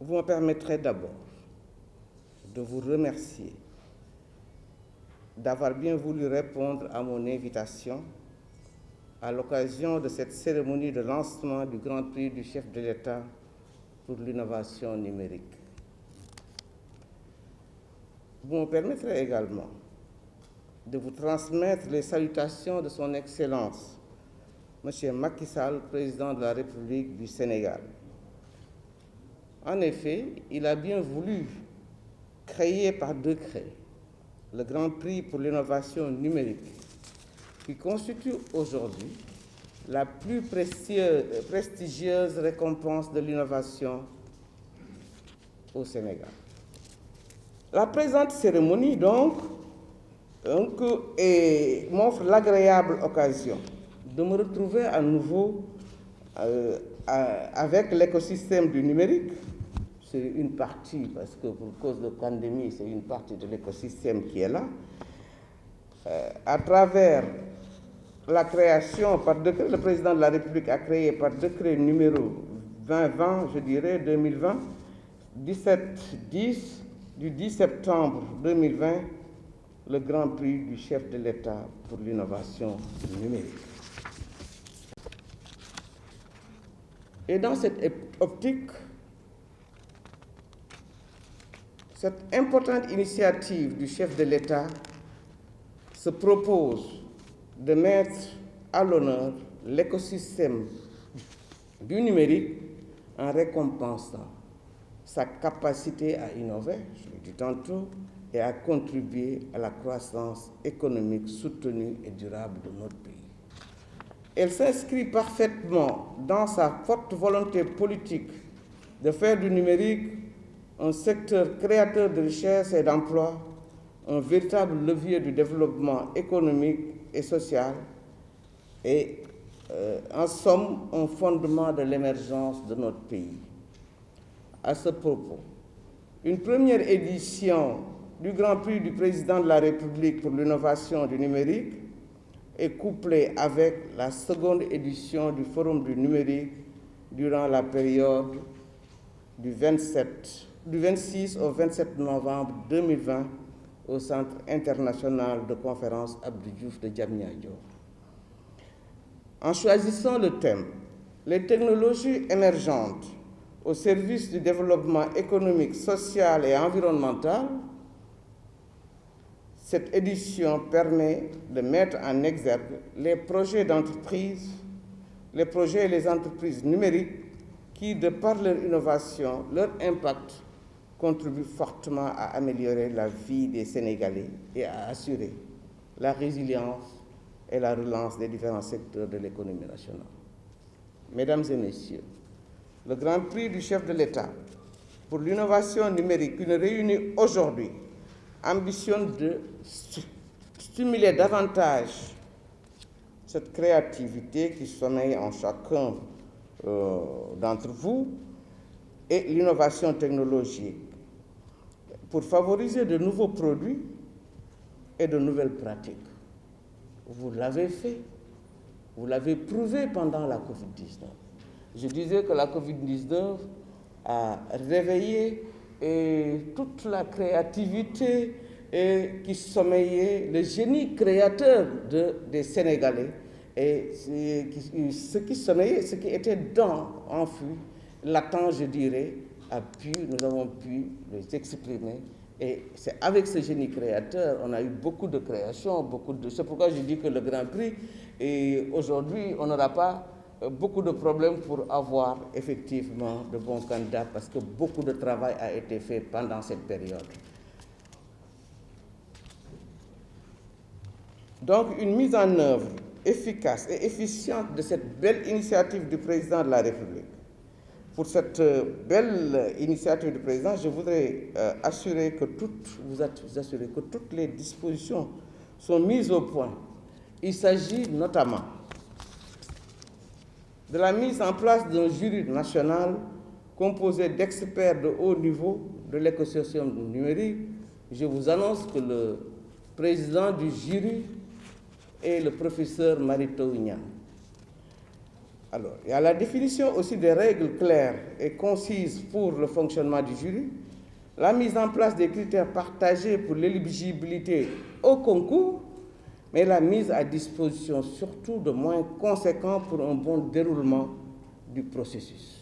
Vous me permettrez d'abord de vous remercier d'avoir bien voulu répondre à mon invitation à l'occasion de cette cérémonie de lancement du Grand Prix du chef de l'État pour l'innovation numérique. Vous me permettrez également de vous transmettre les salutations de son Excellence, M. Macky Sall, président de la République du Sénégal. En effet, il a bien voulu créer par décret le Grand Prix pour l'innovation numérique, qui constitue aujourd'hui la plus prestigieuse récompense de l'innovation au Sénégal. La présente cérémonie, donc, m'offre l'agréable occasion de me retrouver à nouveau avec l'écosystème du numérique. C'est une partie, parce que pour cause de pandémie, c'est une partie de l'écosystème qui est là, à travers la création par décret, le président de la République a créé par décret numéro 2020, je dirais 2020, 1710 du 10 septembre 2020, le Grand Prix du chef de l'État pour l'innovation numérique. Et dans cette optique, cette importante initiative du chef de l'État se propose de mettre à l'honneur l'écosystème du numérique en récompensant sa capacité à innover, je l'ai dit tantôt, et à contribuer à la croissance économique soutenue et durable de notre pays. Elle s'inscrit parfaitement dans sa forte volonté politique de faire du numérique un secteur créateur de richesses et d'emplois, un véritable levier du développement économique et social et, en somme, un fondement de l'émergence de notre pays. À ce propos, une première édition du Grand Prix du Président de la République pour l'innovation du numérique est couplée avec la seconde édition du Forum du numérique durant la période du 26 au 27 novembre 2020 au Centre international de conférence Abdou Diouf de Diamniadio. En choisissant le thème « Les technologies émergentes au service du développement économique, social et environnemental », cette édition permet de mettre en exergue les projets d'entreprise, les projets et les entreprises numériques qui, de par leur innovation, leur impact, contribuent fortement à améliorer la vie des Sénégalais et à assurer la résilience et la relance des différents secteurs de l'économie nationale. Mesdames et messieurs, le Grand Prix du chef de l'État pour l'innovation numérique qui nous réunit aujourd'hui ambitionne de stimuler davantage cette créativité qui sommeille en chacun d'entre vous et l'innovation technologique pour favoriser de nouveaux produits et de nouvelles pratiques. Vous l'avez fait, vous l'avez prouvé pendant la Covid-19. Je disais que la Covid-19 a réveillé toute la créativité qui sommeillait, le génie créateur des Sénégalais. Et ce qui sommeillait, ce qui était enfui, latent, je dirais, nous avons pu les exprimer. Et c'est avec ce génie créateur, on a eu beaucoup de créations, c'est pourquoi je dis que le Grand Prix, et aujourd'hui, on n'aura pas beaucoup de problèmes pour avoir effectivement de bons candidats parce que beaucoup de travail a été fait pendant cette période. Donc, une mise en œuvre efficace et efficiente de cette belle initiative du président de la République. Pour cette belle initiative du président, je voudrais vous assurer que toutes les dispositions sont mises au point. Il s'agit notamment de la mise en place d'un jury national composé d'experts de haut niveau de l'écosystème numérique. Je vous annonce que le président du jury est le professeur Mary Teuw Niane. Alors, il y a la définition aussi des règles claires et concises pour le fonctionnement du jury, la mise en place des critères partagés pour l'éligibilité au concours, mais la mise à disposition surtout de moyens conséquents pour un bon déroulement du processus.